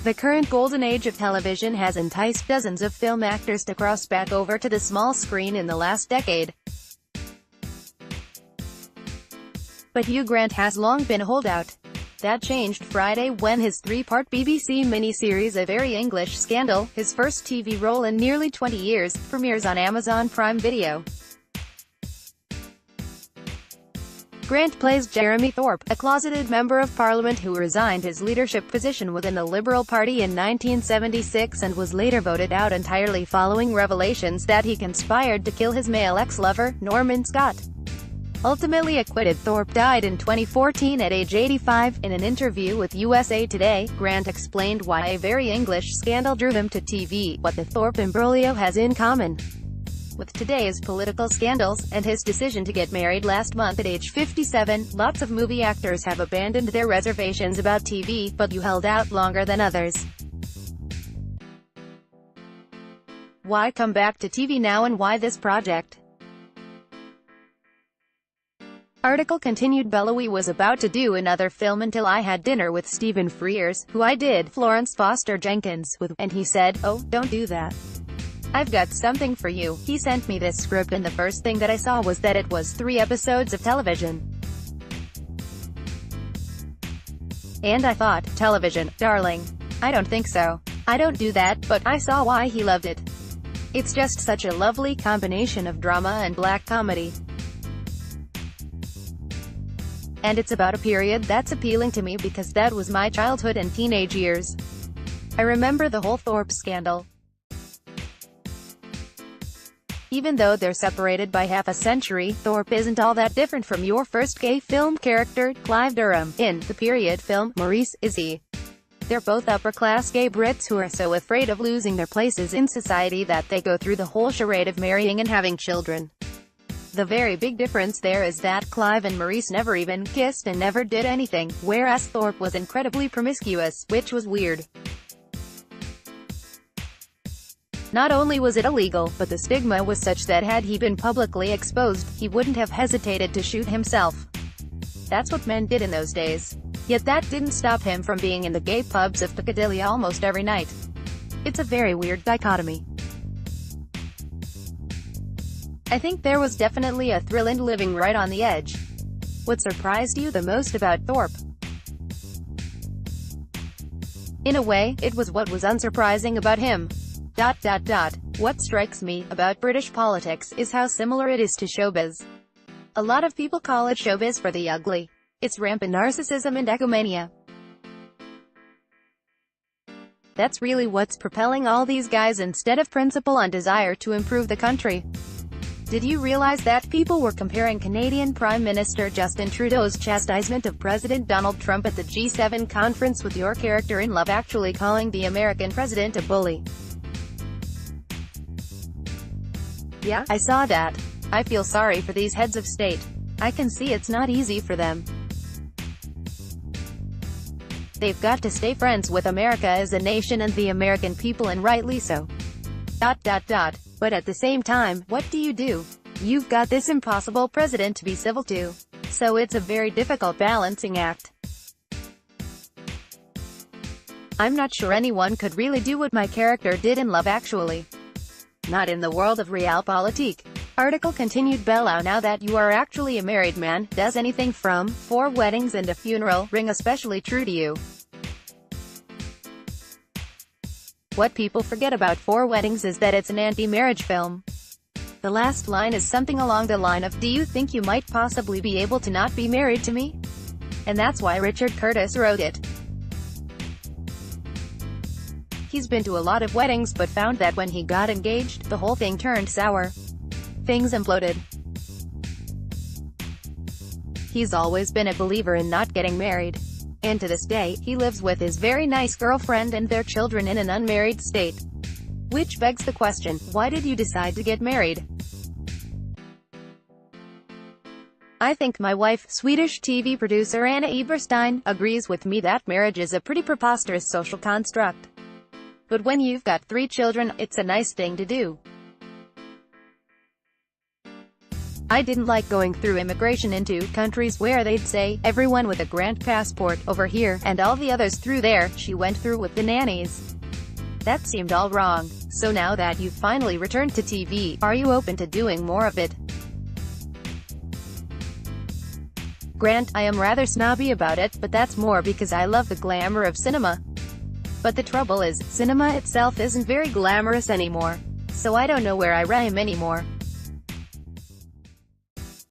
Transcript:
The current golden age of television has enticed dozens of film actors to cross back over to the small screen in the last decade. But Hugh Grant has long been a holdout. That changed Friday when his three-part BBC miniseries A Very English Scandal, his first TV role in nearly 20 years, premieres on Amazon Prime Video. Grant plays Jeremy Thorpe, a closeted member of Parliament who resigned his leadership position within the Liberal Party in 1976 and was later voted out entirely following revelations that he conspired to kill his male ex-lover, Norman Scott. Ultimately acquitted, Thorpe died in 2014 at age 85. In an interview with USA Today, Grant explained why A Very English Scandal drew him to TV, what the Thorpe imbroglio has in common with today's political scandals, and his decision to get married last month at age 57. Lots of movie actors have abandoned their reservations about TV, but you held out longer than others. Why come back to TV now and why this project? Article continued. Bellowy was about to do another film until I had dinner with Stephen Frears, who I did Florence Foster Jenkins with, and he said, "Oh, don't do that. I've got something for you." He sent me this script and the first thing that I saw was that it was 3 episodes of television. And I thought, television, darling. I don't think so. I don't do that, but I saw why he loved it. It's just such a lovely combination of drama and black comedy. And it's about a period that's appealing to me because that was my childhood and teenage years. I remember the whole Thorpe scandal. Even though they're separated by half a century, Thorpe isn't all that different from your first gay film character, Clive Durham, in the period film, Maurice, is he? They're both upper-class gay Brits who are so afraid of losing their places in society that they go through the whole charade of marrying and having children. The very big difference there is that Clive and Maurice never even kissed and never did anything, whereas Thorpe was incredibly promiscuous, which was weird. Not only was it illegal, but the stigma was such that had he been publicly exposed, he wouldn't have hesitated to shoot himself. That's what men did in those days. Yet that didn't stop him from being in the gay pubs of Piccadilly almost every night. It's a very weird dichotomy. I think there was definitely a thrill in living right on the edge. What surprised you the most about Thorpe? In a way, it was what was unsurprising about him. What strikes me about British politics is how similar it is to showbiz. A lot of people call it showbiz for the ugly. It's rampant narcissism and egomania. That's really what's propelling all these guys instead of principle and desire to improve the country. Did you realize that people were comparing Canadian Prime Minister Justin Trudeau's chastisement of President Donald Trump at the G7 conference with your character in Love Actually calling the American president a bully? Yeah, I saw that. I feel sorry for these heads of state. I can see it's not easy for them. They've got to stay friends with America as a nation and the American people, and rightly so. But at the same time, what do? You've got this impossible president to be civil to. So it's a very difficult balancing act. I'm not sure anyone could really do what my character did in Love Actually. Not in the world of realpolitik. Article continued. Bella, now that you are actually a married man, does anything from 4 weddings and a funeral ring especially true to you? What people forget about 4 Weddings is that it's an anti-marriage film. The last line is something along the line of, "Do you think you might possibly be able to not be married to me?" And that's why Richard Curtis wrote it. He's been to a lot of weddings but found that when he got engaged, the whole thing turned sour. Things imploded. He's always been a believer in not getting married. And to this day, he lives with his very nice girlfriend and their children in an unmarried state. Which begs the question, why did you decide to get married? I think my wife, Swedish TV producer Anna Eberstein, agrees with me that marriage is a pretty preposterous social construct. But when you've got 3 children, it's a nice thing to do. I didn't like going through immigration into countries where they'd say, everyone with a Grant passport over here, and all the others through there. She went through with the nannies. That seemed all wrong. So now that you've finally returned to TV, are you open to doing more of it? Grant, I am rather snobby about it, but that's more because I love the glamour of cinema. But the trouble is, cinema itself isn't very glamorous anymore. So I don't know where I rhyme anymore.